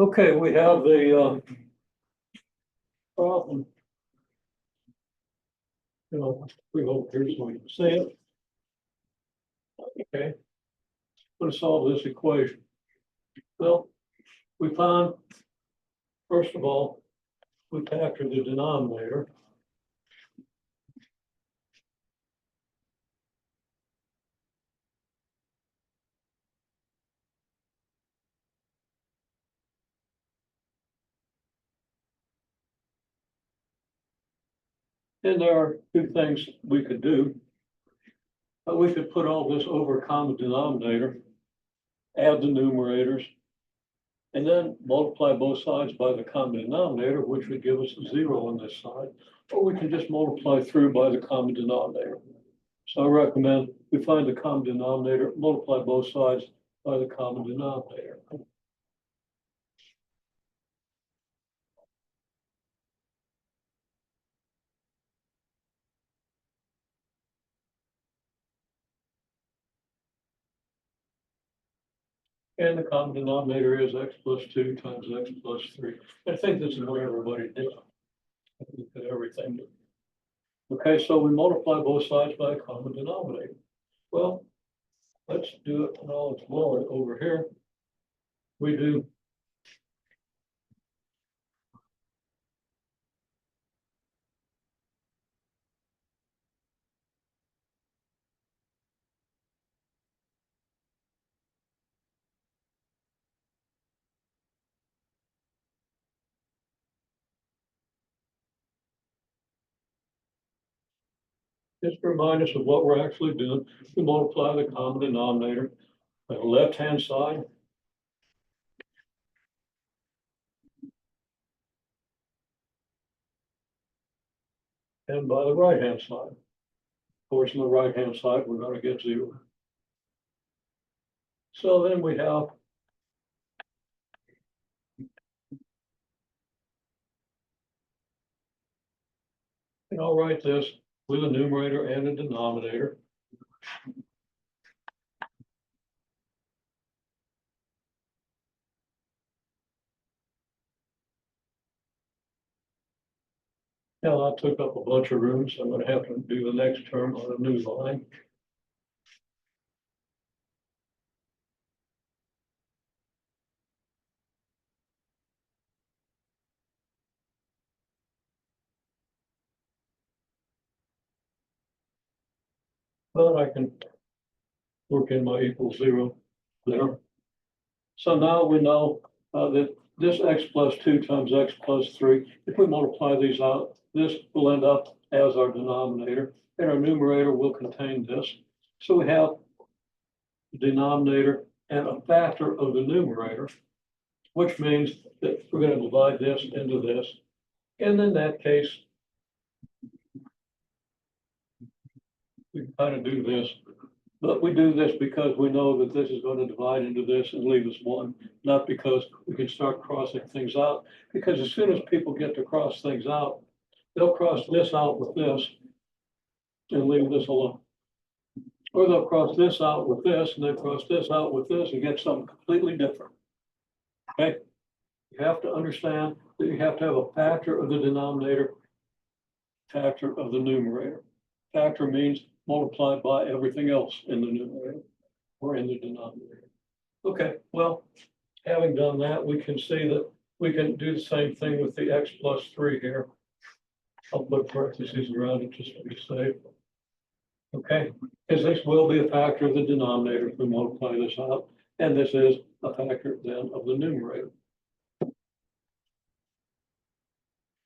Okay, we have the problem. We hope here's going to say it. Okay. Let's solve this equation. Well, we found, first of all, we factor the denominator. And there are two things we could do. We could put all this over a common denominator, add the numerators, and then multiply both sides by the common denominator, which would give us a 0 on this side. Or we can just multiply through by the common denominator. So I recommend we find the common denominator, multiply both sides by the common denominator. And the common denominator is x plus 2 times x plus 3. I think this is what everybody did. Look at everything. Okay, so we multiply both sides by a common denominator. Well, let's do it in all its glory over here. We do just remind us of what we're actually doing. We multiply the common denominator by the left-hand side. And by the right-hand side. Of course, on the right-hand side, we're going to get 0. So then we have and I'll write this with a numerator and a denominator. Now I took up a bunch of room, so I'm going to have to do the next term on a new line. But I can work in my equal 0 there. So now we know that this x plus 2 times x plus 3, if we multiply these out, this will end up as our denominator, and our numerator will contain this. So we have the denominator and a factor of the numerator, which means that we're going to divide this into this. And in that case, we kind of do this. But we do this because we know that this is going to divide into this and leave us 1, not because we can start crossing things out. Because as soon as people get to cross things out, they'll cross this out with this and leave this alone. Or they'll cross this out with this and then cross this out with this and get something completely different. Okay? You have to understand that you have to have a factor of the denominator, factor of the numerator. Factor means multiplied by everything else in the numerator or in the denominator. Okay, well, having done that, we can see that we can do the same thing with the x plus 3 here. I'll put parentheses around it just to be safe. Okay, because this will be a factor of the denominator if we multiply this out, and this is a factor then of the numerator.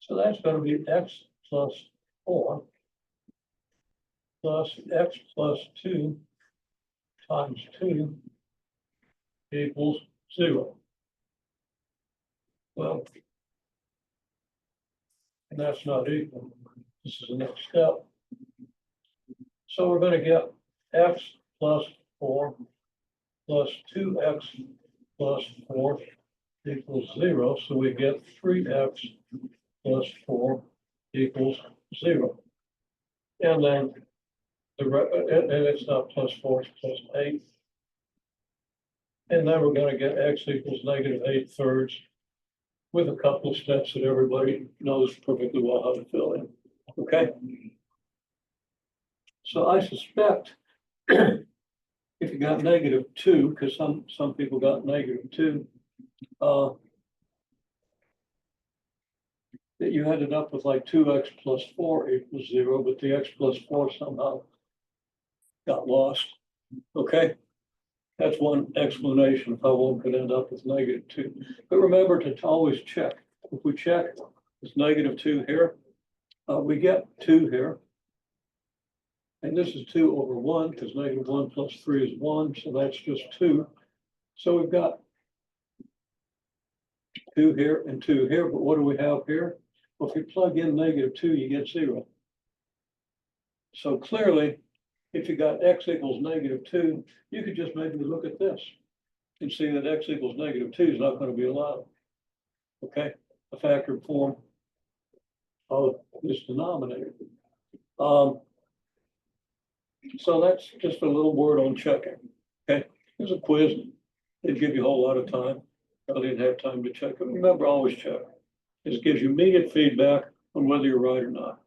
So that's going to be x plus 4 plus x plus 2 times 2 equals 0. Well, and that's not equal. This is the next step. So we're going to get x plus 4 plus 2x plus 4 equals 0. So we get 3x plus 4 equals 0. And then and it's not plus 4, it's plus 8. And then we're going to get x equals -8 thirds with a couple of steps that everybody knows perfectly well how to fill in. Okay. So I suspect if you got -2, because some people got -2, that you ended up with like 2x plus 4 equals 0, but the x plus 4 somehow got lost. Okay. That's one explanation of how one could end up with -2. But remember to always check. If we check it's -2 here, we get 2 here. And this is 2 over 1 because -1 plus 3 is 1. So that's just 2. So we've got 2 here and 2 here. But what do we have here? Well, if you plug in -2, you get 0. So clearly, if you got x equals -2, you could just maybe look at this and see that x equals -2 is not going to be allowed. Okay, a factored form of this denominator. So that's just a little word on checking. Okay, there's a quiz. They'd give you a whole lot of time. I didn't have time to check it. Remember, always check. This gives you immediate feedback on whether you're right or not.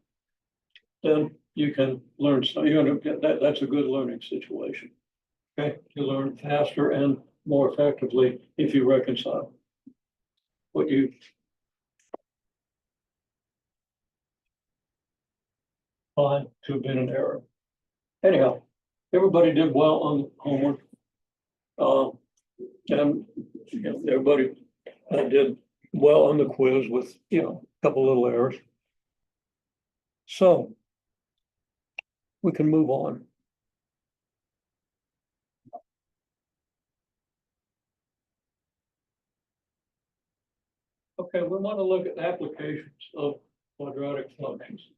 Then you can learn. So you're going to get that. That's a good learning situation. Okay, you learn faster and more effectively if you reconcile what you find to have been an error. Anyhow, everybody did well on the homework. And everybody did well on the quiz with, a couple little errors. So we can move on. Okay, we want to look at applications of quadratic functions.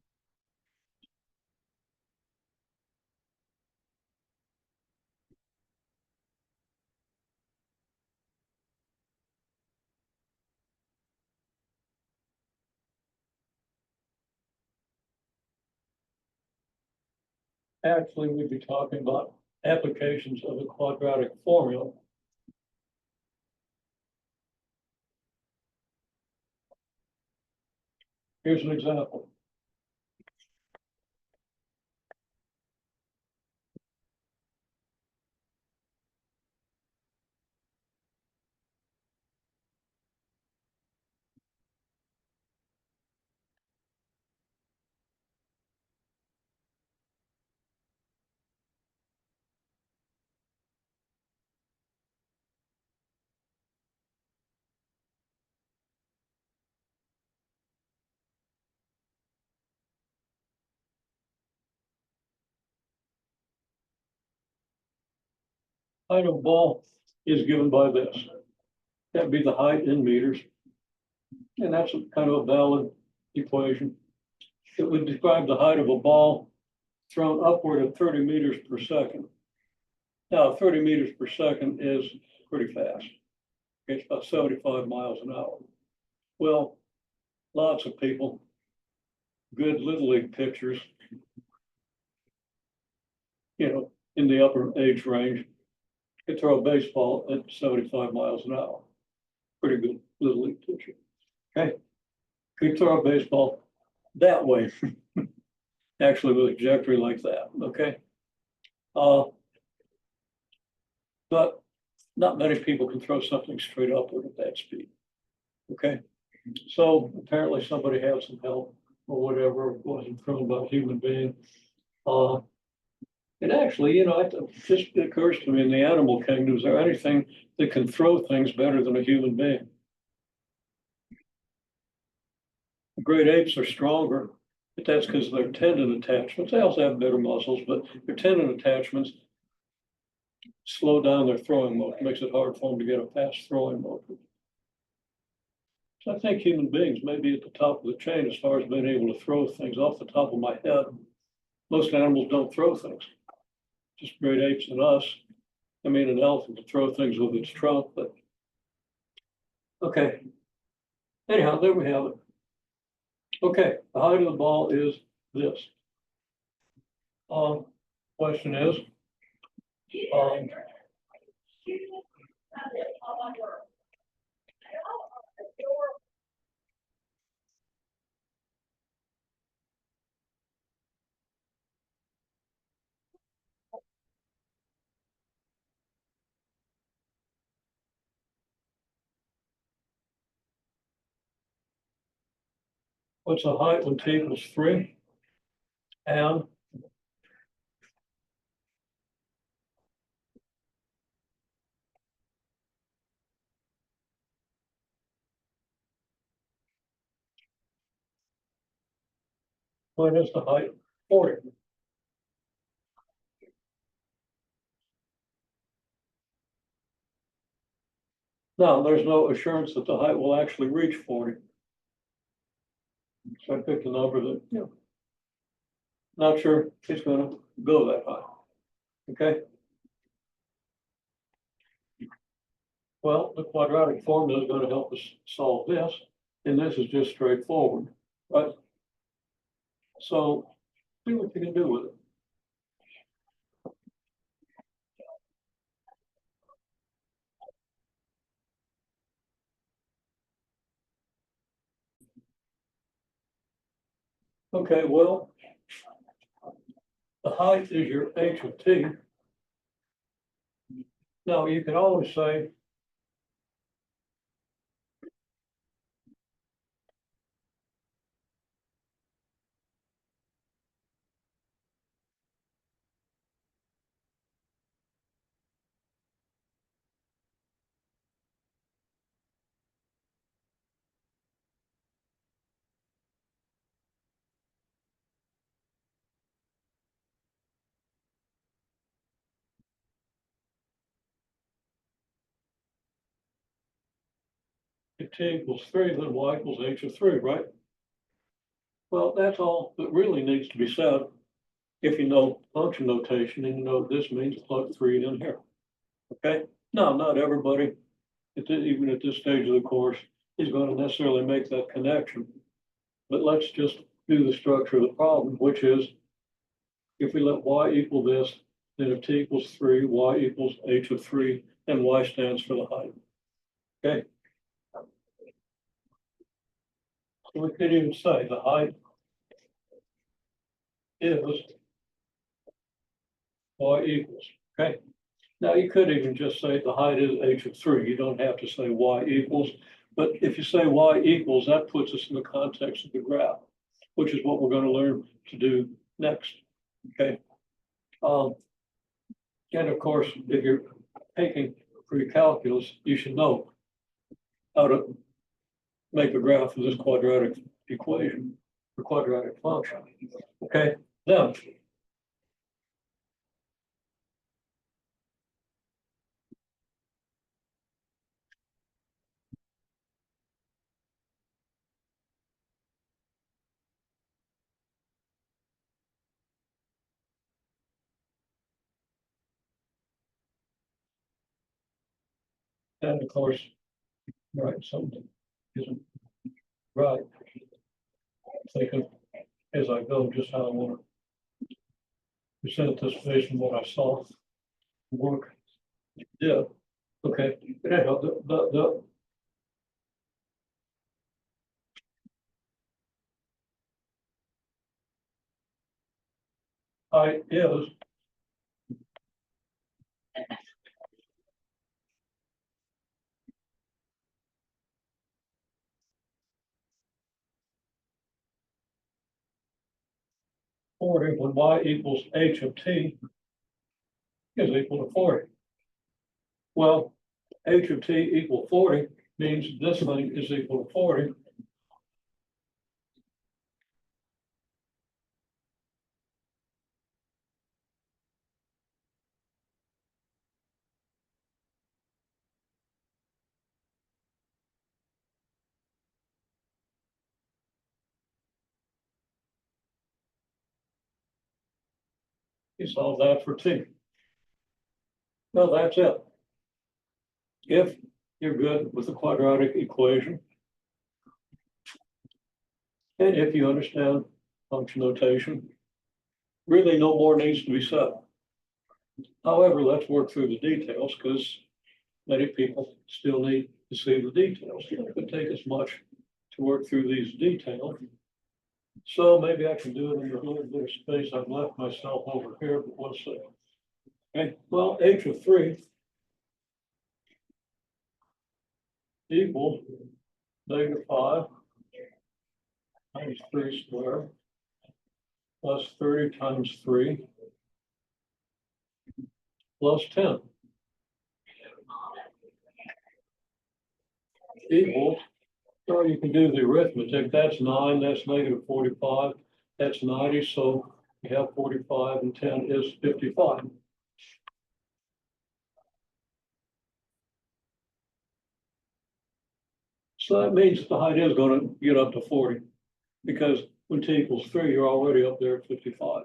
Actually, we'd be talking about applications of the quadratic formula. Here's an example. Height of ball is given by this. That'd be the height in meters. And that's kind of a valid equation. It would describe the height of a ball thrown upward at 30 meters per second. Now, 30 meters per second is pretty fast. It's about 75 miles an hour. Well, lots of people, good Little League pitchers, in the upper age range, could throw a baseball at 75 miles an hour. Pretty good Little League pitcher. Okay. Could throw a baseball that way. Actually, with a trajectory like that. Okay. But not many people can throw something straight upward at that speed. Okay. So apparently somebody had some help or whatever. It wasn't thrown by a human being. And actually, it just occurs to me in the animal kingdom, is there anything that can throw things better than a human being? Great apes are stronger, but that's because of their tendon attachments. They also have better muscles, but their tendon attachments slow down their throwing motion, makes it hard for them to get a fast throwing motion. So I think human beings may be at the top of the chain as far as being able to throw things. Off the top of my head, most animals don't throw things. Just great apes and us. I mean, an elephant can throw things with its trunk, but okay. Anyhow, there we have it. Okay, the height of the ball is this. Question is, What's the height when t equals 3? And when is the height 40? Now, there's no assurance that the height will actually reach 40. So I picked a number that, not sure it's going to go that high. Okay. Well, the quadratic formula is going to help us solve this, and this is just straightforward, right? So see what you can do with it. Okay, well, the height is your h of t. Now, you can always say if t equals 3, then y equals h of 3, right? Well, that's all that really needs to be said if you know function notation and you know this means plug 3 in here. Okay? Now, not everybody, even at this stage of the course, is going to necessarily make that connection. But let's just do the structure of the problem, which is if we let y equal this, then if t equals 3, y equals h of 3, and y stands for the height. Okay? So we could even say the height is y equals. Okay? Now you could even just say the height is h of 3. You don't have to say y equals. But if you say y equals, that puts us in the context of the graph, which is what we're going to learn to do next. Okay. And of course, if you're taking pre-calculus, you should know how to make a graph of this quadratic equation or quadratic function. Okay. Now, and of course, right, something isn't right. Thinking as I go, just how I want to present this based on what I saw work. Yeah. Okay. But anyhow, the height is 40 when y equals h of t is equal to 40. Well, h of t equal 40 means this thing is equal to 40. You solve that for t. Well, that's it. If you're good with the quadratic equation, and if you understand function notation, really no more needs to be said. However, let's work through the details because many people still need to see the details. It could take us much to work through these details. So maybe I can do it in the little bit of space I've left myself over here, but we'll see. Okay, well, h of 3 equals -5 times 3 squared plus 30 times 3 plus 10 equals, so you can do the arithmetic. That's 9, that's negative 45, that's 90. So you have 45 and 10 is 55. So that means the height is going to get up to 40, because when t equals 3, you're already up there at 55.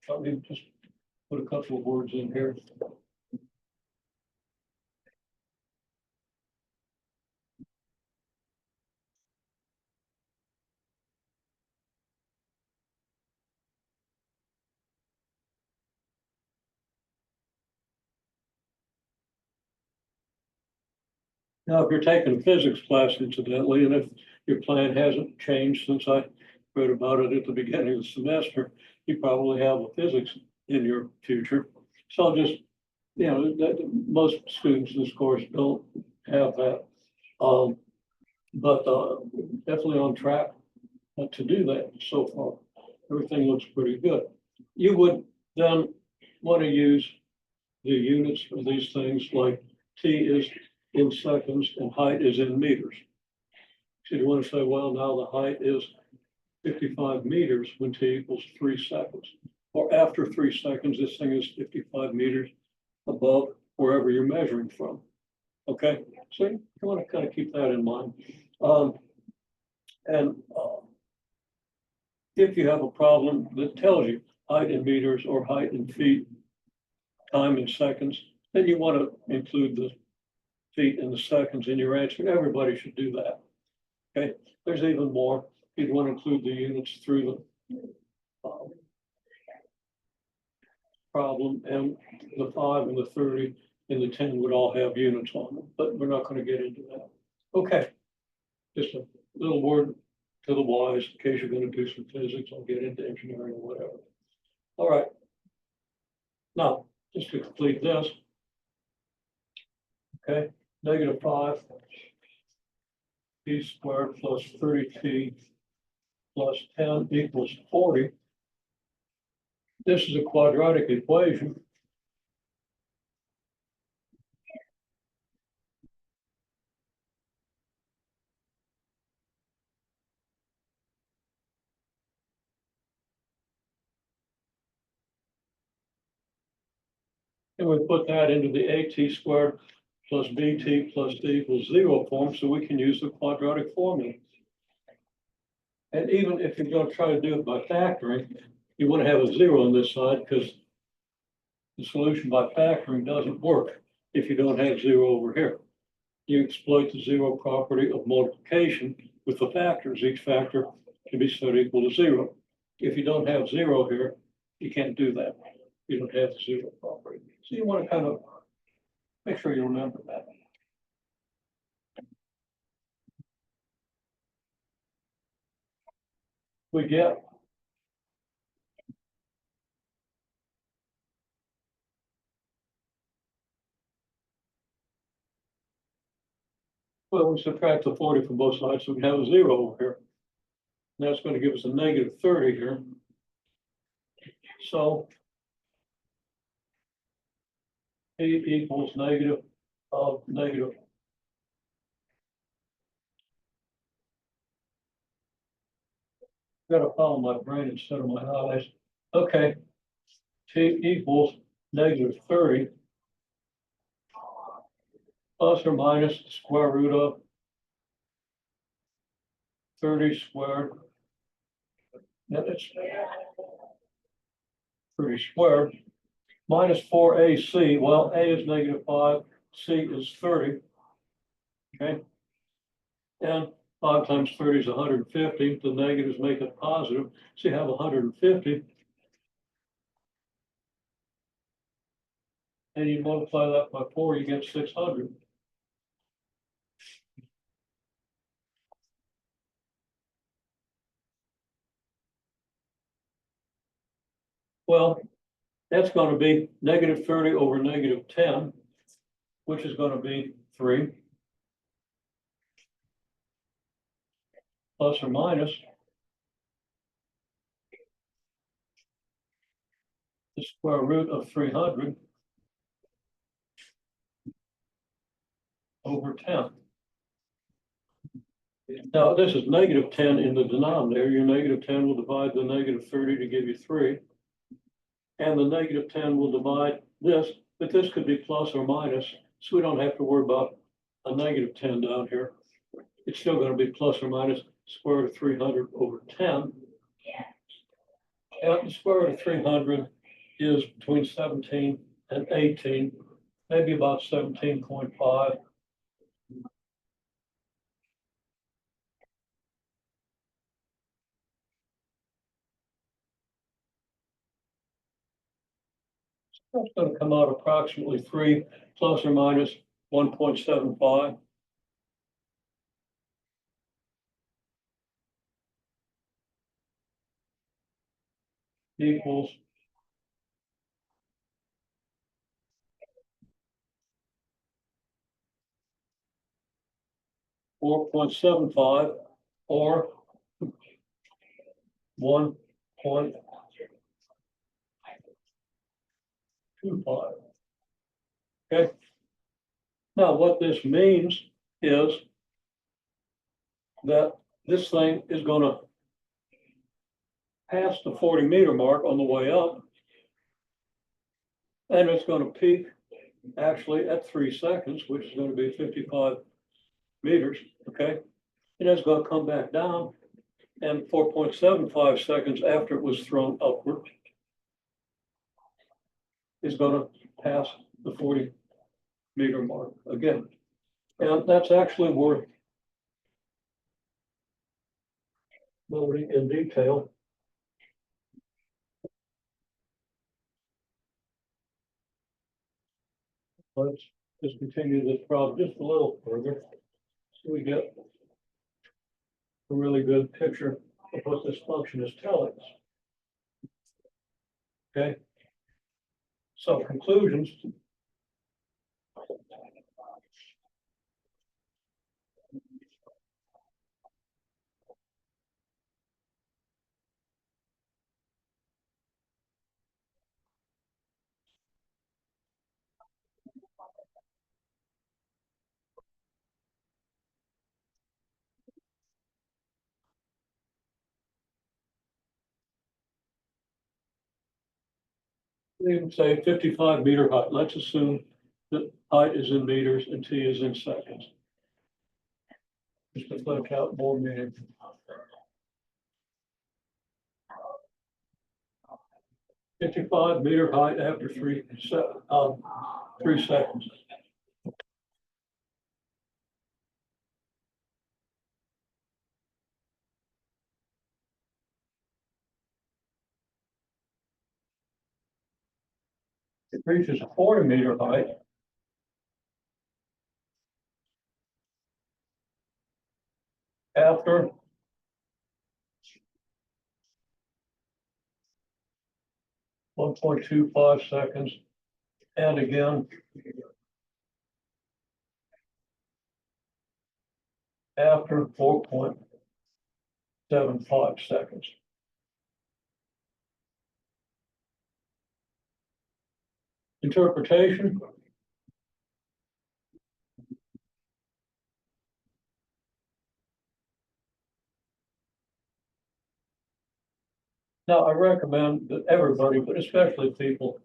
Let me just put a couple of words in here. Now, if you're taking a physics class, incidentally, and if your plan hasn't changed since I read about it at the beginning of the semester, you probably have a physics in your future. So I'll just, most students in this course don't have that. But definitely on track to do that so far. Everything looks pretty good. You would then want to use the units for these things, like t is in seconds and height is in meters. So you want to say, well, now the height is 55 meters when t equals 3 seconds. Or after 3 seconds, this thing is 55 meters above wherever you're measuring from. Okay, so you want to kind of keep that in mind. And if you have a problem that tells you height in meters or height in feet, time in seconds, then you want to include the feet and the seconds in your answer. Everybody should do that. Okay, there's even more. You'd want to include the units through the problem, and the 5 and the 30 and the 10 would all have units on them, but we're not going to get into that. Okay, just a little word to the wise in case you're going to do some physics or get into engineering or whatever. All right. Now, just to complete this, okay, negative 5 t squared plus 30t plus 10 equals 40. This is a quadratic equation. And we put that into the at squared plus bt plus d equals 0 form, so we can use the quadratic formula. And even if you're going to try to do it by factoring, you want to have a 0 on this side, because the solution by factoring doesn't work if you don't have 0 over here. You exploit the 0 property of multiplication with the factors. Each factor can be set equal to 0. If you don't have 0 here, you can't do that. You don't have the 0 property. So you want to kind of make sure you remember that. We get well, we subtract the 40 from both sides, so we have a 0 over here. And that's going to give us a negative 30 here. So a equals negative of negative. Got to follow my brain instead of my eyes. Okay, t equals negative 30 plus or minus the square root of 30 squared. Now that's 30 squared minus 4ac. Well, a is negative 5, c is 30. Okay, and 5 times 30 is 150. The negatives make it positive. So you have 150. And you multiply that by 4, you get 600. Well, that's going to be negative 30 over negative 10, which is going to be 3 plus or minus the square root of 300 over 10. Now, this is negative 10 in the denominator. Your negative 10 will divide the negative 30 to give you 3. And the negative 10 will divide this, but this could be plus or minus, so we don't have to worry about a negative 10 down here. It's still going to be plus or minus square root of 300 over 10. And the square root of 300 is between 17 and 18, maybe about 17.5. That's going to come out approximately 3 plus or minus 1.75. Equals 4.75 or 1.25. Okay. Now, what this means is that this thing is going to pass the 40-meter mark on the way up, and it's going to peak actually at 3 seconds, which is going to be 55 meters. Okay. And it's going to come back down, and 4.75 seconds after it was thrown upward is going to pass the 40-meter mark again. And that's actually worth noting in detail. Let's just continue this problem just a little further so we get a really good picture of what this function is telling us. Okay. So conclusions. We can say 55-meter height. Let's assume that height is in meters and T is in seconds. Just to flesh out more meaning. 55-meter height after 3 seconds. It reaches a 40-meter height after 1.25 seconds, and again after 4.75 seconds. Interpretation. Now, I recommend that everybody, but especially people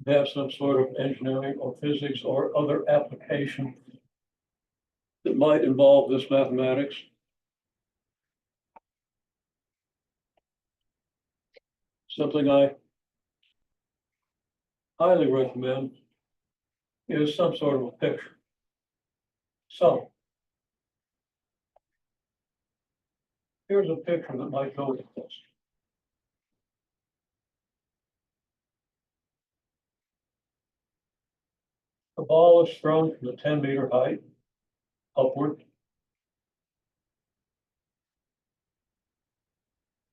who have some sort of engineering or physics or other application that might involve this mathematics, something I highly recommend is some sort of a picture. So here's a picture that might go with this. The ball is thrown from the 10-meter height upward.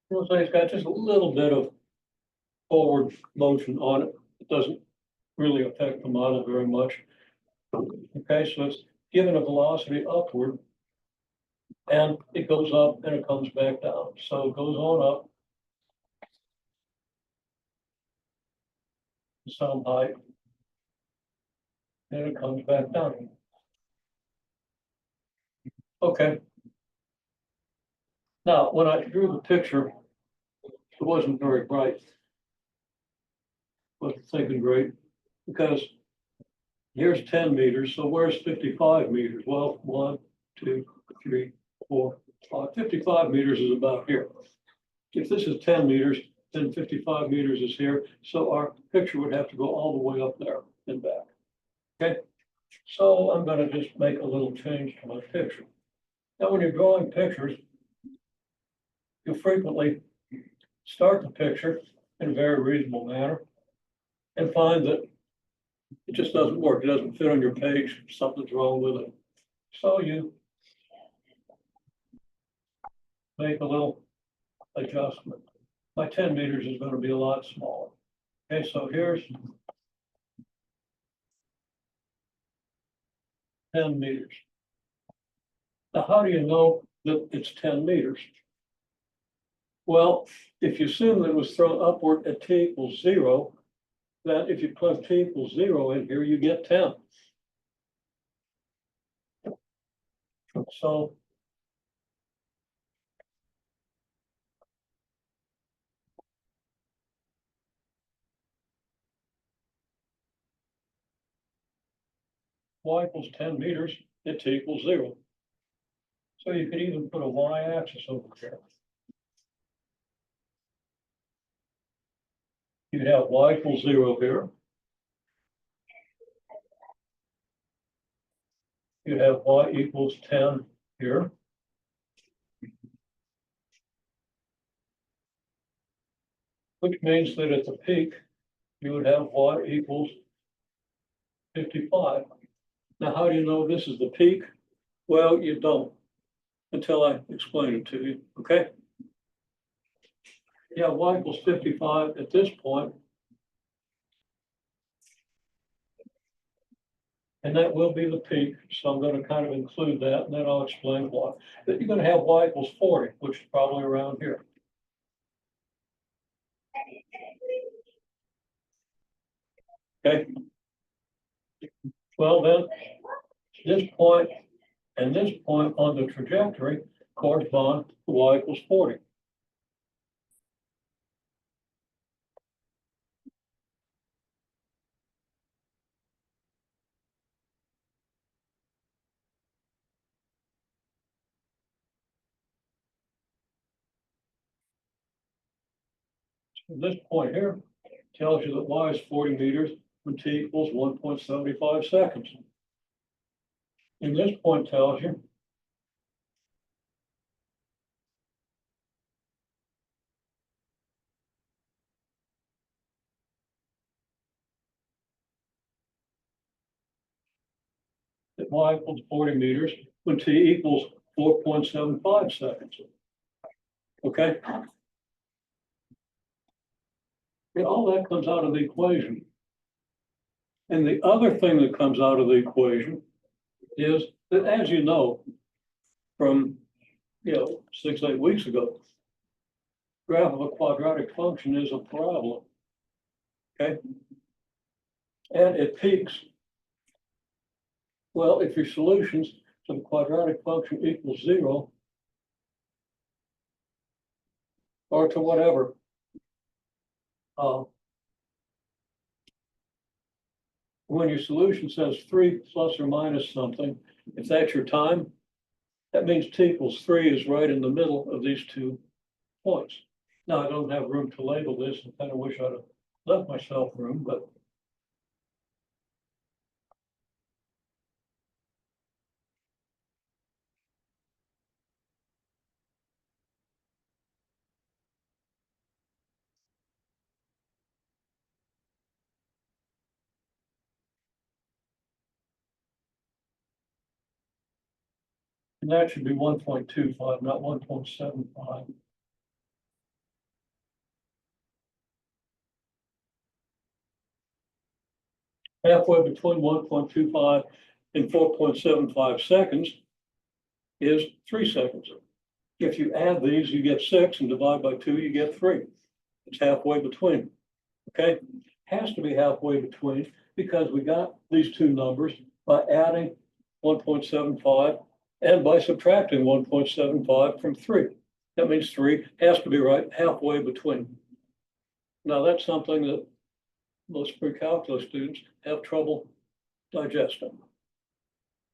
We'll say it's got just a little bit of forward motion on it. It doesn't really affect the model very much. Okay, so it's given a velocity upward, and it goes up and it comes back down. So it goes on up to some height, and it comes back down. Okay. Now, when I drew the picture, it wasn't very bright. Wasn't thinking great, because here's 10 meters, so where's 55 meters? Well, 1, 2, 3, 4, 5. 55 meters is about here. If this is 10 meters, then 55 meters is here, so our picture would have to go all the way up there and back. Okay, so I'm gonna just make a little change to my picture. Now, when you're drawing pictures, you frequently start the picture in a very reasonable manner and find that it just doesn't work. It doesn't fit on your page. Something's wrong with it. So you make a little adjustment. My 10 meters is going to be a lot smaller. Okay, so here's 10 meters. Now, how do you know that it's 10 meters? Well, if you assume that it was thrown upward at t equals 0, then if you plug t equals 0 in here, you get 10. So y equals 10 meters at t equals 0. So you could even put a y-axis over here. You'd have y equals 0 here. You'd have y equals 10 here. Which means that at the peak, you would have y equals 55. Now, how do you know this is the peak? Well, you don't until I explain it to you, okay? Yeah, y equals 55 at this point. And that will be the peak, so I'm going to kind of include that, and then I'll explain why. But you're going to have y equals 40, which is probably around here. Okay. Well, then, this point and this point on the trajectory correspond to y equals 40. This point here tells you that y is 40 meters when t equals 1.75 seconds. And this point tells you that y equals 40 meters when t equals 4.75 seconds. Okay? And all that comes out of the equation. And the other thing that comes out of the equation is that, as you know, from 6-8 weeks ago, graph of a quadratic function is a parabola. Okay? And it peaks. Well, if your solutions to the quadratic function equals 0, or to whatever, when your solution says 3 plus or minus something, if that's your time, that means t equals 3 is right in the middle of these 2 points. Now, I don't have room to label this, and kind of wish I'd have left myself room, but and that should be 1.25, not 1.75. halfway between 1.25 and 4.75 seconds is 3 seconds. If you add these, you get 6, and divide by 2, you get 3. It's halfway between. Okay, has to be halfway between because we got these two numbers by adding 1.75 and by subtracting 1.75 from 3. That means 3 has to be right halfway between. Now that's something that most pre-calculus students have trouble digesting.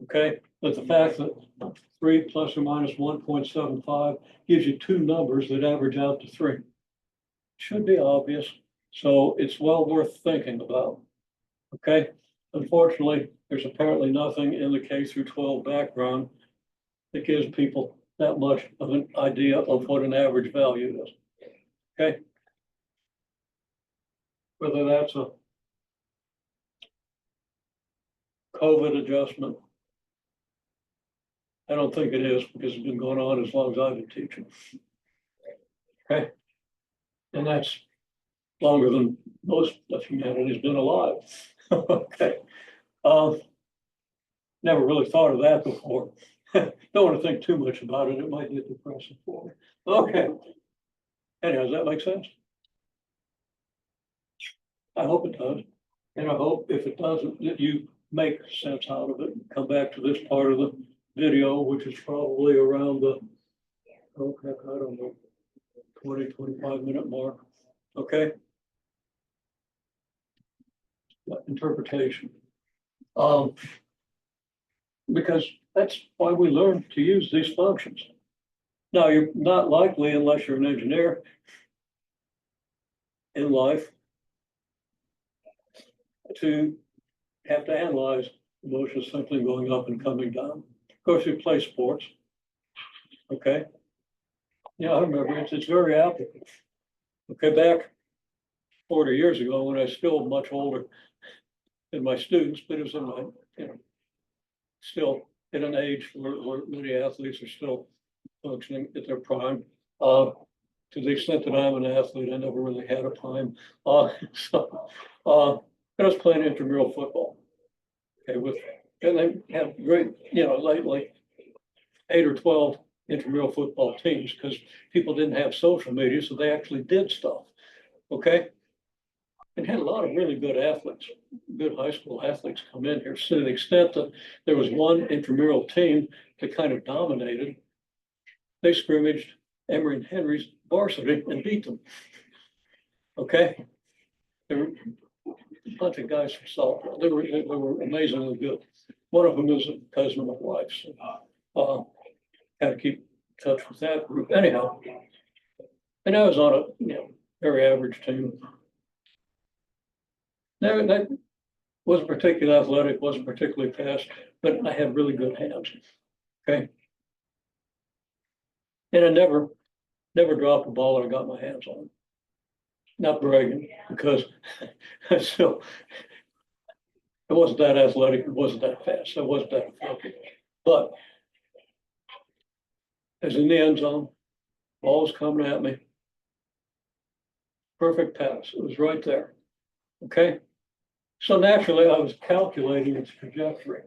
Okay, but the fact that 3 plus or minus 1.75 gives you two numbers that average out to 3 should be obvious. So it's well worth thinking about. Okay, unfortunately, there's apparently nothing in the K through 12 background that gives people that much of an idea of what an average value is. Okay, whether that's a COVID adjustment, I don't think it is because it's been going on as long as I've been teaching. Okay, and that's longer than most of humanity has been alive. Okay. Never really thought of that before. Don't want to think too much about it. It might get depressing for me. Okay. Anyhow, does that make sense? I hope it does. And I hope if it doesn't, that you make sense out of it. Come back to this part of the video, which is probably around the, okay, I don't know, 20, 25-minute mark. Okay. Interpretation. Because that's why we learn to use these functions. Now, you're not likely, unless you're an engineer in life, to have to analyze the motion simply going up and coming down. Of course, you play sports. Okay. Yeah, I remember it's very applicable. Okay, back 40 years ago when I was still much older than my students, but it was in my, still at an age where many athletes are still functioning at their prime. To the extent that I'm an athlete, I never really had a prime. So I was playing intramural football. Okay, and they have great, lately 8 or 12 intramural football teams because people didn't have social media, so they actually did stuff. Okay, and had a lot of really good athletes, good high school athletes come in here. So to the extent that there was one intramural team that kind of dominated, they scrimmaged Emory and Henry's varsity and beat them. Okay, there were a bunch of guys from Saltville. They were amazingly good. One of them is a cousin of my wife's. So, got to keep in touch with that group. Anyhow, and I was on a very average team. That wasn't particularly athletic, wasn't particularly fast, but I had really good hands. Okay, and I never dropped a ball that I got my hands on. Not bragging, because I still, it wasn't that athletic, it wasn't that fast, it wasn't that effective. But I was in the end zone, ball was coming at me. Perfect pass, it was right there. Okay, so naturally I was calculating its trajectory,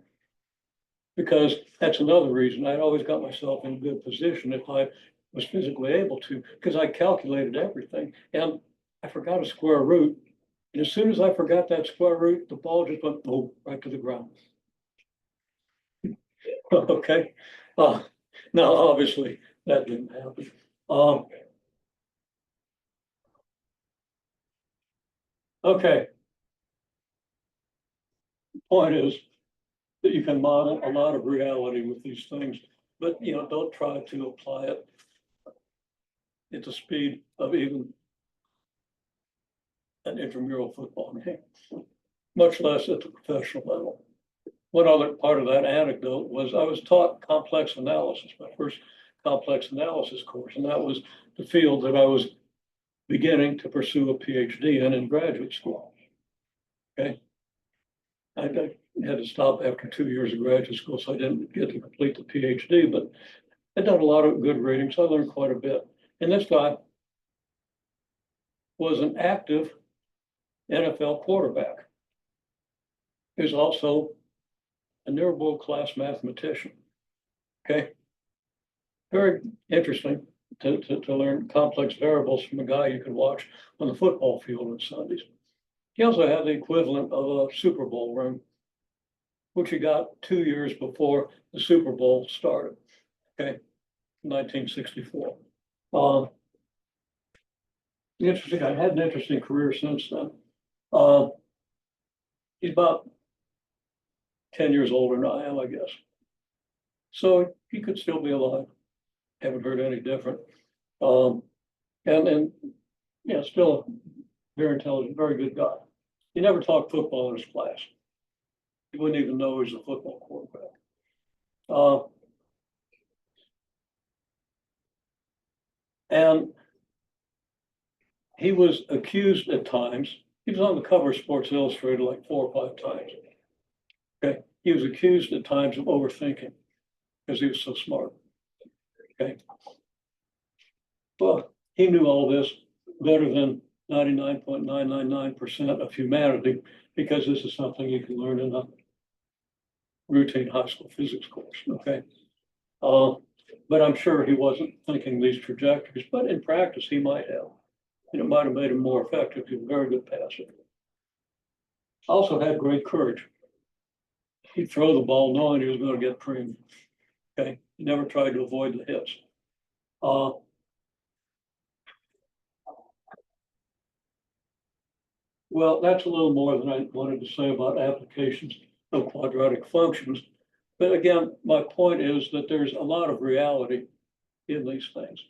because that's another reason I'd always got myself in a good position if I was physically able to, because I calculated everything. And I forgot a square root. And as soon as I forgot that square root, the ball just went boom, right to the ground. Okay. Now, obviously, that didn't happen. Okay. Point is that you can model a lot of reality with these things, but don't try to apply it at the speed of even an intramural football game, much less at the professional level. One other part of that anecdote was I was taught complex analysis, my first complex analysis course, and that was the field that I was beginning to pursue a PhD in graduate school. Okay. I had to stop after 2 years of graduate school, so I didn't get to complete the PhD, but I'd done a lot of good reading, so I learned quite a bit. And this guy was an active NFL quarterback. He was also a near world-class mathematician. Okay. Very interesting to learn complex variables from a guy you can watch on the football field on Sundays. He also had the equivalent of a Super Bowl ring, which he got 2 years before the Super Bowl started. Okay, 1964. Interesting. I had an interesting career since then. He's about 10 years older than I am, I guess. So he could still be alive. Haven't heard any different. And yeah, still a very intelligent, very good guy. He never talked football in his class. He wouldn't even know he was a football quarterback. And he was accused at times. He was on the cover of Sports Illustrated like 4 or 5 times. Okay, he was accused at times of overthinking because he was so smart. Okay, well, he knew all this better than 99.999% of humanity because this is something you can learn in a routine high school physics course. Okay, but I'm sure he wasn't thinking these trajectories. But in practice, he might have. And it might have made him more effective. He was a very good passer. Also had great courage. He'd throw the ball knowing he was going to get creamed. Okay, he never tried to avoid the hits. Well, that's a little more than I wanted to say about applications of quadratic functions. But again, my point is that there's a lot of reality in these things.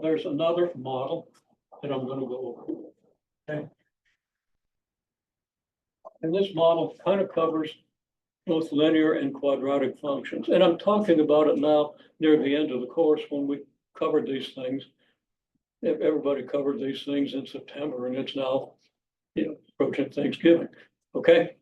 There's another model that I'm going to go over. Okay. And this model kind of covers both linear and quadratic functions. And I'm talking about it now near the end of the course when we covered these things. Everybody covered these things in September, and it's now, approaching Thanksgiving. Okay.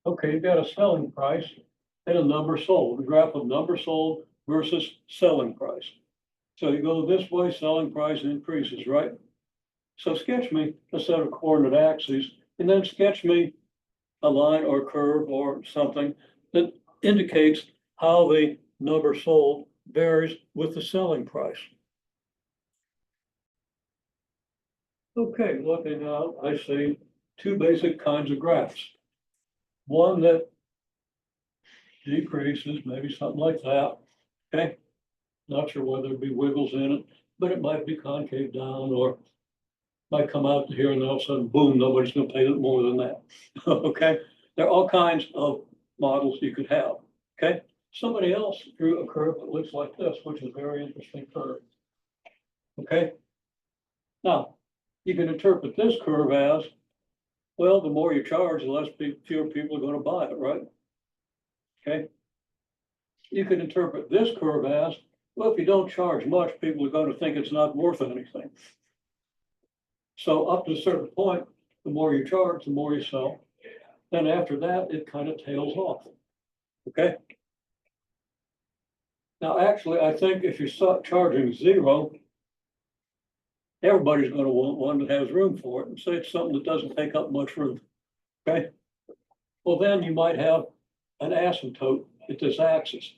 Okay, you've got a selling price and a number sold, a graph of number sold versus selling price. So you go this way, selling price increases, right? So sketch me a set of coordinate axes and then sketch me a line or curve or something that indicates how the number sold varies with the selling price. Okay, looking out, I see 2 basic kinds of graphs. One that decreases, maybe something like that. Okay, not sure whether there'd be wiggles in it, but it might be concave down or might come out to here and all of a sudden, boom, nobody's going to pay it more than that. Okay, there are all kinds of models you could have. Okay, somebody else drew a curve that looks like this, which is a very interesting curve. Okay, now you can interpret this curve as, well, the more you charge, the less fewer people are going to buy it, right? Okay. You can interpret this curve as, well, if you don't charge much, people are going to think it's not worth anything. So up to a certain point, the more you charge, the more you sell. Then after that, it kind of tails off. Okay. Now, actually, I think if you're charging 0, everybody's going to want one that has room for it, and say it's something that doesn't take up much room. Okay. Well, then you might have an asymptote at this axis.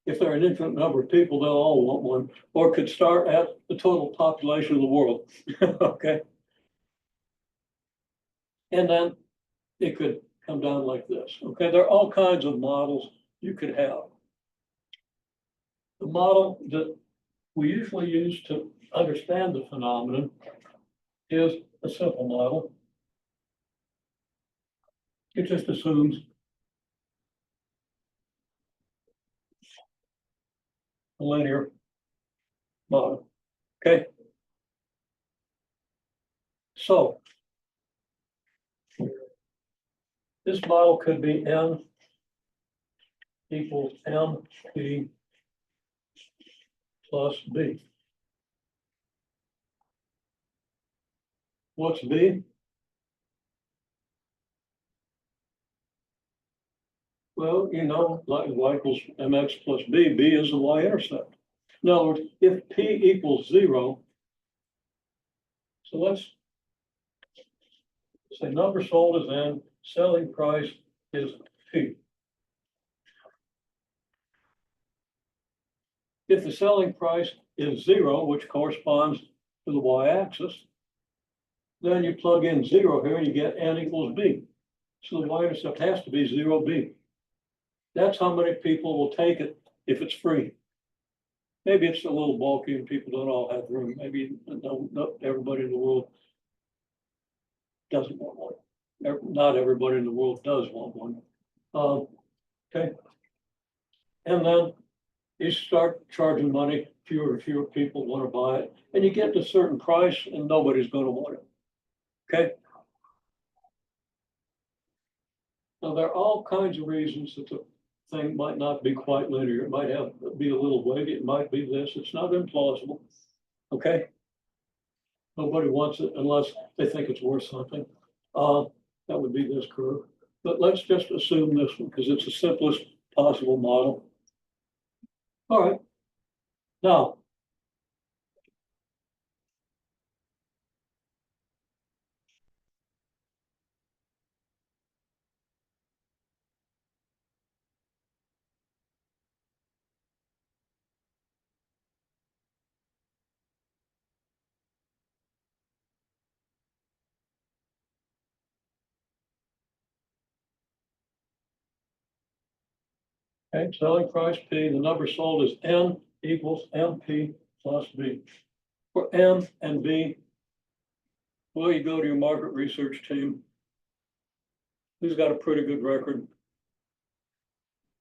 If there are an infinite number of people, they'll all want one, or could start at the total population of the world. Okay. And then it could come down like this. Okay. There are all kinds of models you could have. The model that we usually use to understand the phenomenon is a simple model. It just assumes a linear model. Okay. So this model could be n equals mp plus b. What's b? Well, you know, like y equals mx plus b, b is the y-intercept. In other words, if p equals 0, so let's say number sold is n, selling price is p. If the selling price is 0, which corresponds to the y-axis, then you plug in 0 here, you get n equals b. So the y-intercept has to be 0b. That's how many people will take it if it's free. Maybe it's a little bulky and people don't all have room. Maybe not everybody in the world doesn't want one. Not everybody in the world does want one. Okay. And then you start charging money, fewer and fewer people want to buy it, and you get to a certain price and nobody's going to want it. Okay. Now, there are all kinds of reasons that the thing might not be quite linear. It might be a little wavy. It might be this. It's not implausible. Okay. Nobody wants it unless they think it's worth something. That would be this curve. But let's just assume this one because it's the simplest possible model. All right. Now, okay, selling price P, the number sold is N equals MP plus B. For M and B, well, you go to your market research team, who's got a pretty good record,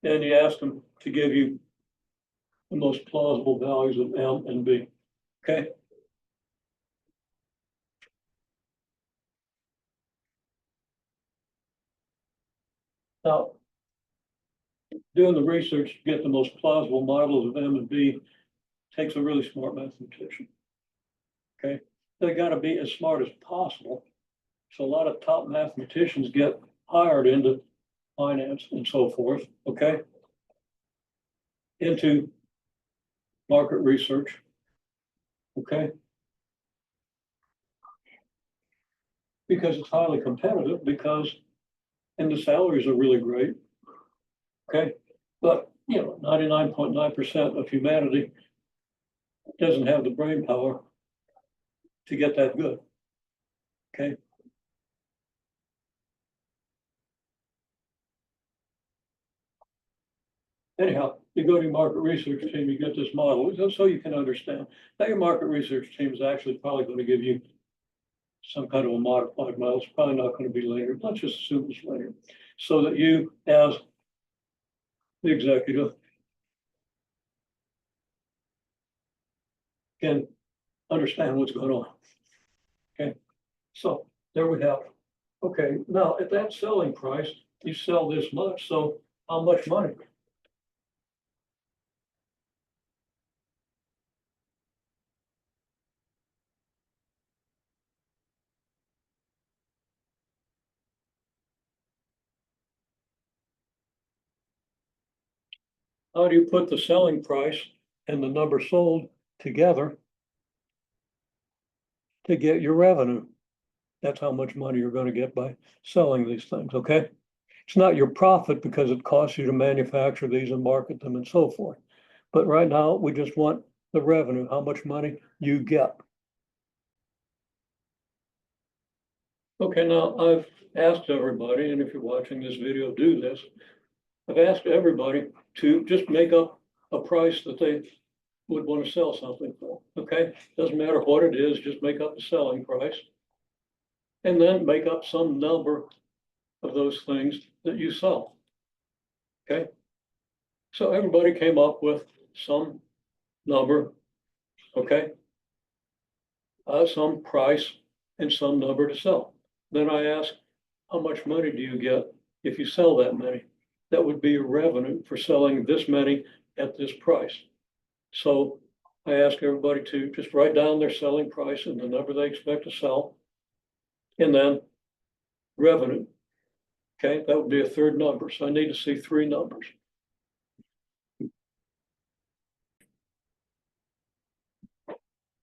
and you ask them to give you the most plausible values of M and B. Okay. Now, doing the research to get the most plausible models of M and B takes a really smart mathematician. Okay. They got to be as smart as possible. So a lot of top mathematicians get hired into finance and so forth. Okay. Into market research. Okay. Because it's highly competitive, and the salaries are really great. Okay. But, you know, 99.9% of humanity doesn't have the brain power to get that good. Okay. Anyhow, you go to your market research team, you get this model, so you can understand. Now, your market research team is actually probably going to give you some kind of a modified model. It's probably not going to be linear. Let's just assume it's linear, so that you, as the executive, can understand what's going on. Okay, so there we have it. Okay, now at that selling price, you sell this much, so how much money? How do you put the selling price and the number sold together to get your revenue? That's how much money you're going to get by selling these things, okay? It's not your profit because it costs you to manufacture these and market them and so forth. But right now, we just want the revenue, how much money you get. Okay, now I've asked everybody, and if you're watching this video, do this. I've asked everybody to just make up a price that they would want to sell something for, okay? Doesn't matter what it is, just make up the selling price. And then make up some number of those things that you sell. Okay? So everybody came up with some number, okay? Some price and some number to sell. Then I ask, how much money do you get if you sell that many? That would be your revenue for selling this many at this price. So I ask everybody to just write down their selling price and the number they expect to sell. And then revenue. Okay, that would be a third number. So I need to see three numbers.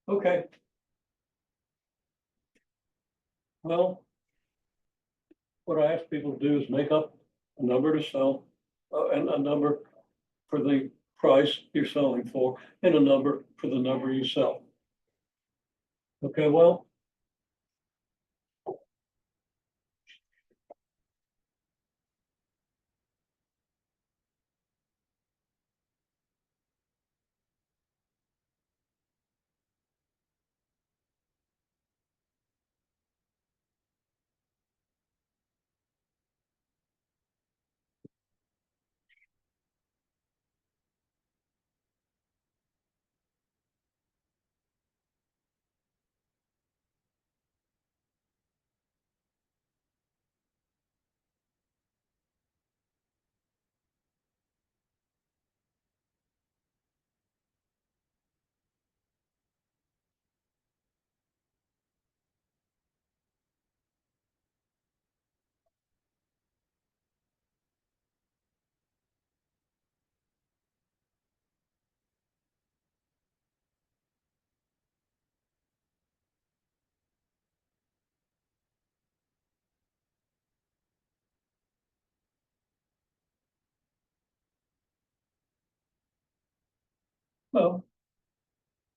Okay. Well, what I ask people to do is make up a number to sell and a number for the price you're selling for and a number for the number you sell. Okay, well, well,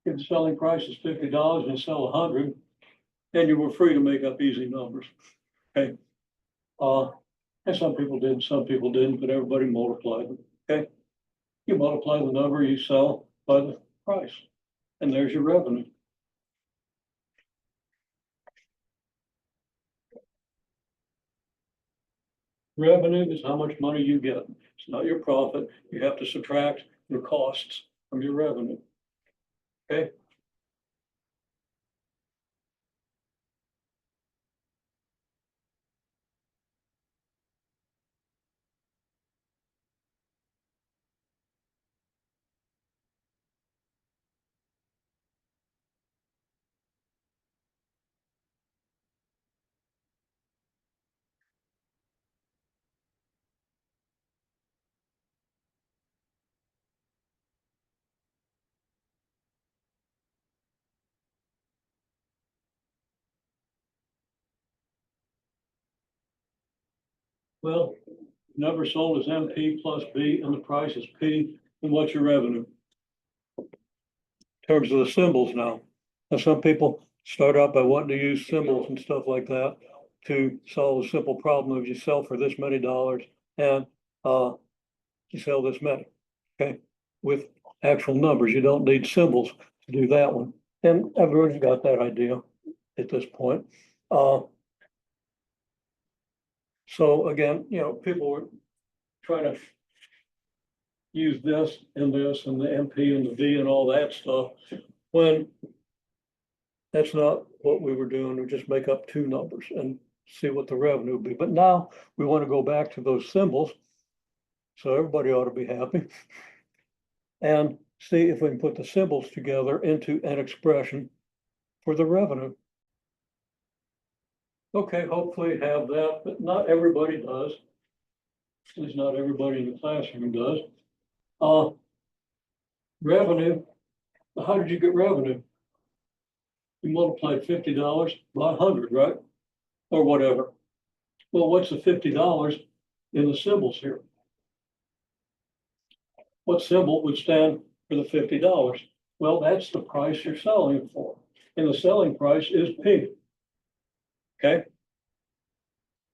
if the selling price is $50 and you sell 100, then you were free to make up easy numbers. Okay. And some people did, some people didn't, but everybody multiplied them. Okay. You multiply the number you sell by the price, and there's your revenue. Revenue is how much money you get. It's not your profit. You have to subtract your costs from your revenue. Okay. Well, number sold is MP plus B, and the price is P. And what's your revenue? In terms of the symbols now. Now, some people start out by wanting to use symbols and stuff like that to solve a simple problem of you sell for this many dollars and you sell this many. Okay, with actual numbers. You don't need symbols to do that one. And everyone's got that idea at this point. So again, people were trying to use this and this and the MP and the V and all that stuff when that's not what we were doing. We just make up two numbers and see what the revenue would be. But now we want to go back to those symbols. So everybody ought to be happy. And see if we can put the symbols together into an expression for the revenue. Okay, hopefully you have that, but not everybody does. At least not everybody in the classroom does. Revenue, how did you get revenue? You multiplied $50 by 100, right? Or whatever. Well, what's the $50 in the symbols here? What symbol would stand for the $50? Well, that's the price you're selling it for. And the selling price is P. Okay.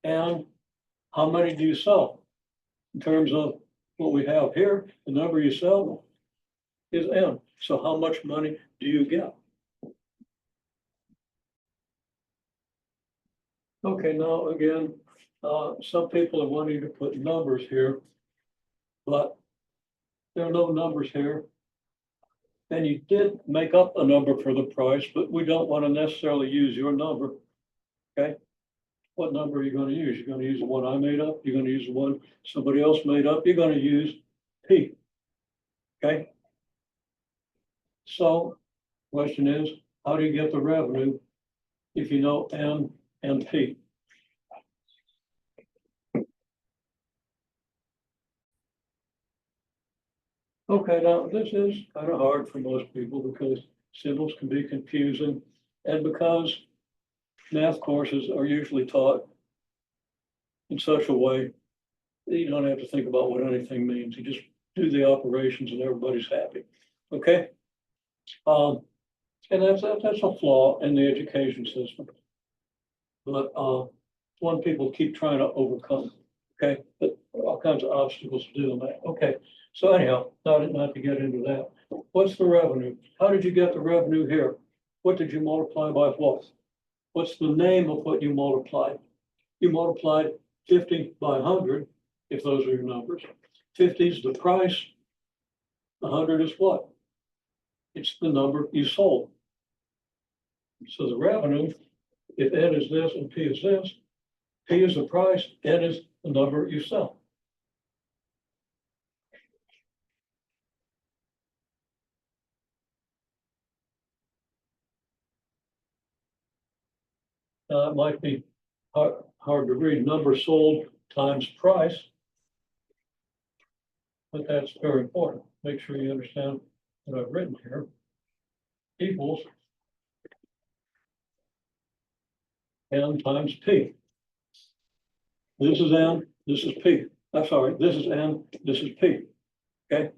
And how many do you sell? In terms of what we have here, the number you sell, is N. So how much money do you get? Okay, now again, some people are wanting to put numbers here, but there are no numbers here. And you did make up a number for the price, but we don't want to necessarily use your number. Okay? What number are you going to use? You're going to use the one I made up? You're going to use the one somebody else made up? You're going to use P. Okay? So, question is, how do you get the revenue if you know M and P? Okay, now this is kind of hard for most people because symbols can be confusing and because math courses are usually taught in such a way that you don't have to think about what anything means. You just do the operations and everybody's happy. Okay? And that's a flaw in the education system. But one people keep trying to overcome. Okay, but all kinds of obstacles to doing that. Okay, so anyhow, not to get into that. What's the revenue? How did you get the revenue here? What did you multiply by what? What's the name of what you multiplied? You multiplied 50 by 100, if those are your numbers. 50 is the price. 100 is what? It's the number you sold. So the revenue, if N is this and P is this, P is the price, N is the number you sell. It might be hard to read, number sold times price, but that's very important. Make sure you understand what I've written here. Equals N times P. This is N, this is P. I'm sorry, this is N, this is P. Okay,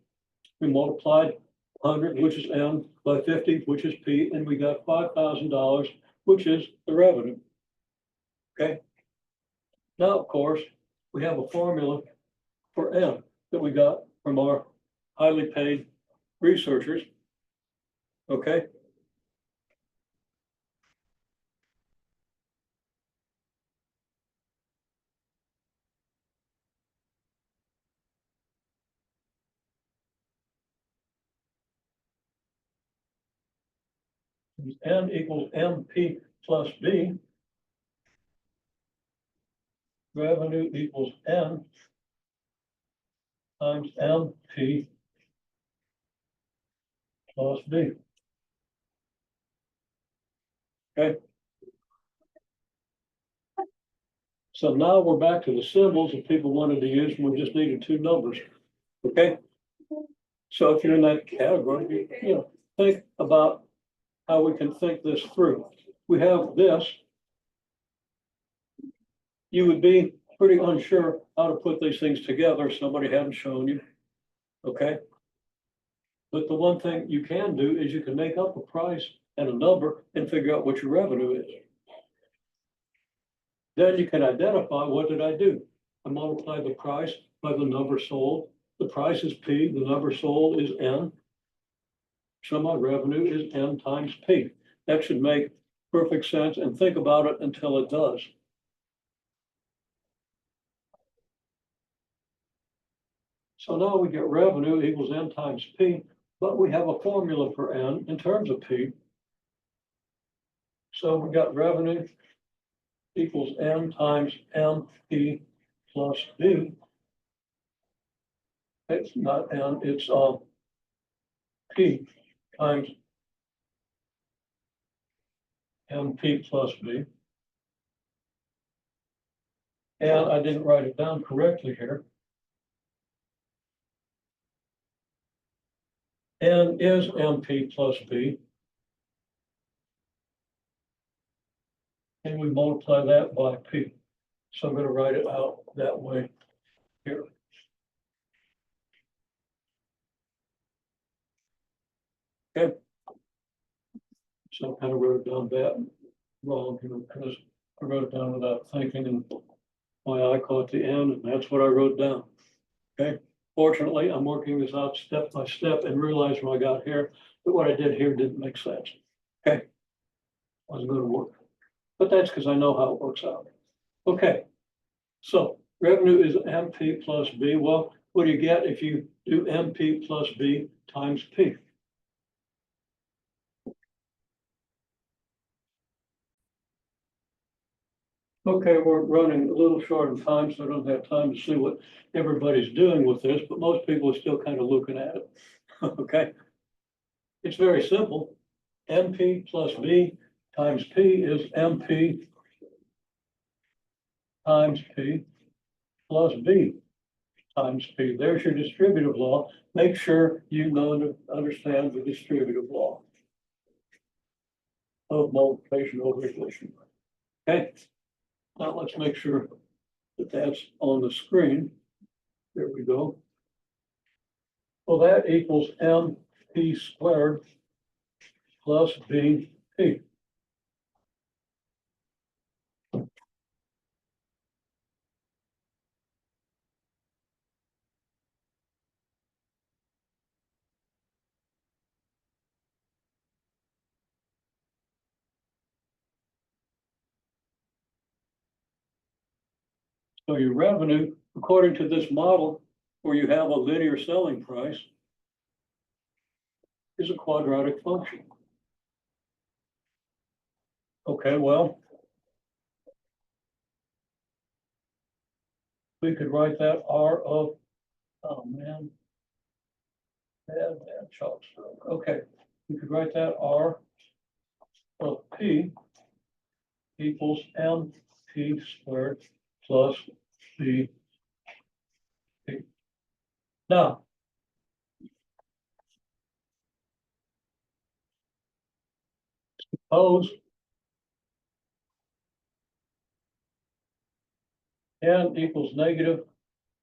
we multiplied 100, which is N, by 50, which is P, and we got $5,000, which is the revenue. Okay. Now, of course, we have a formula for N that we got from our highly paid researchers. Okay. N equals MP plus B. Revenue equals N times MP plus B. Okay. So now we're back to the symbols that people wanted to use, and we just needed two numbers. Okay. So if you're in that category, think about how we can think this through. We have this. You would be pretty unsure how to put these things together if somebody hadn't shown you. Okay. But the one thing you can do is you can make up a price and a number and figure out what your revenue is. Then you can identify, what did I do? I multiply the price by the number sold. The price is P, the number sold is N. So my revenue is N times P. That should make perfect sense, and think about it until it does. So now we get revenue equals N times P, but we have a formula for N in terms of P. So we got revenue equals N times MP plus B. It's not N, it's P times MP plus B. And I didn't write it down correctly here. N is MP plus B. And we multiply that by P. So I'm going to write it out that way here. Okay. So I kind of wrote down that wrong here because I wrote it down without thinking, and my eye caught the N, and that's what I wrote down. Okay. Fortunately, I'm working this out step by step and realized when I got here that what I did here didn't make sense. Okay. Wasn't going to work. But that's because I know how it works out. Okay. So revenue is MP plus B. Well, what do you get if you do MP plus B times P? Okay, we're running a little short of time, so I don't have time to see what everybody's doing with this, but most people are still kind of looking at it. Okay. It's very simple. MP plus B times P is MP times P plus B times P. There's your distributive law. Make sure you know to understand the distributive law of multiplication over addition. Okay. Now let's make sure that that's on the screen. There we go. Well, that equals MP squared plus BP. So your revenue, according to this model, where you have a linear selling price, is a quadratic function. Okay, well, we could write that R of, oh man, bad chalk stroke. Okay, we could write that R of P equals MP squared plus BP. Now, suppose N equals negative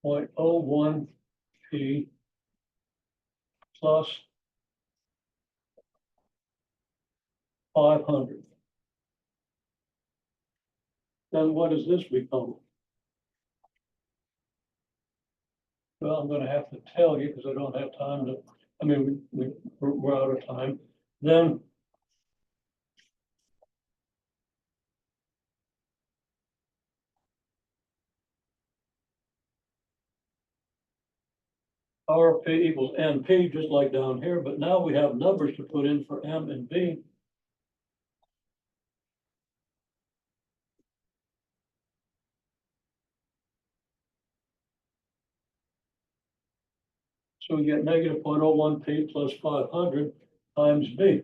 0.01 P plus 500. Then what does this become? Well, I'm going to have to tell you because I don't have time to, I mean, we're out of time. Then RP equals NP, just like down here, but now we have numbers to put in for M and B. So we get negative 0.01 P plus 500 times B.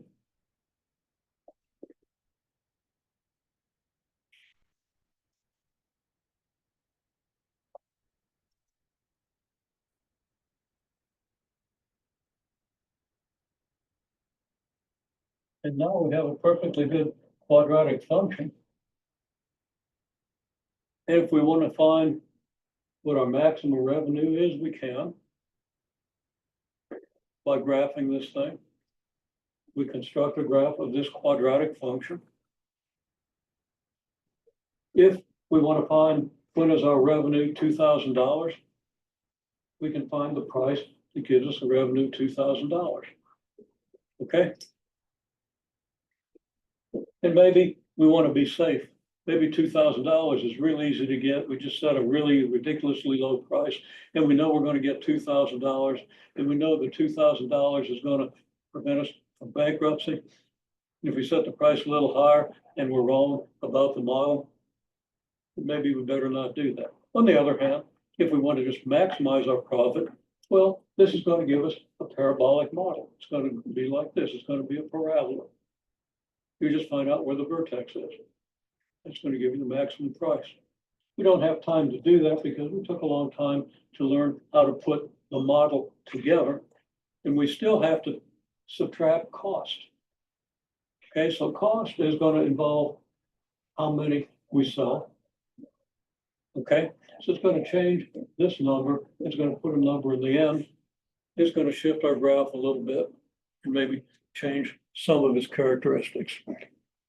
And now we have a perfectly good quadratic function. If we want to find what our maximum revenue is, we can by graphing this thing. We construct a graph of this quadratic function. If we want to find when is our revenue $2,000, we can find the price that gives us a revenue $2,000. Okay. And maybe we want to be safe. Maybe $2,000 is really easy to get. We just set a really ridiculously low price, and we know we're going to get $2,000, and we know the $2,000 is going to prevent us from bankruptcy. If we set the price a little higher and we're wrong about the model, maybe we better not do that. On the other hand, if we want to just maximize our profit, well, this is going to give us a parabolic model. It's going to be like this. It's going to be a parabola. You just find out where the vertex is. It's going to give you the maximum price. We don't have time to do that because it took a long time to learn how to put the model together, and we still have to subtract cost. Okay, so cost is going to involve how many we sell. Okay, so it's going to change this number. It's going to put a number in the end. It's going to shift our graph a little bit and maybe change some of its characteristics.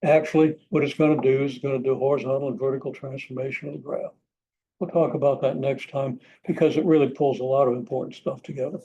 Actually, what it's going to do is it's going to do horizontal and vertical transformation of the graph. We'll talk about that next time because it really pulls a lot of important stuff together.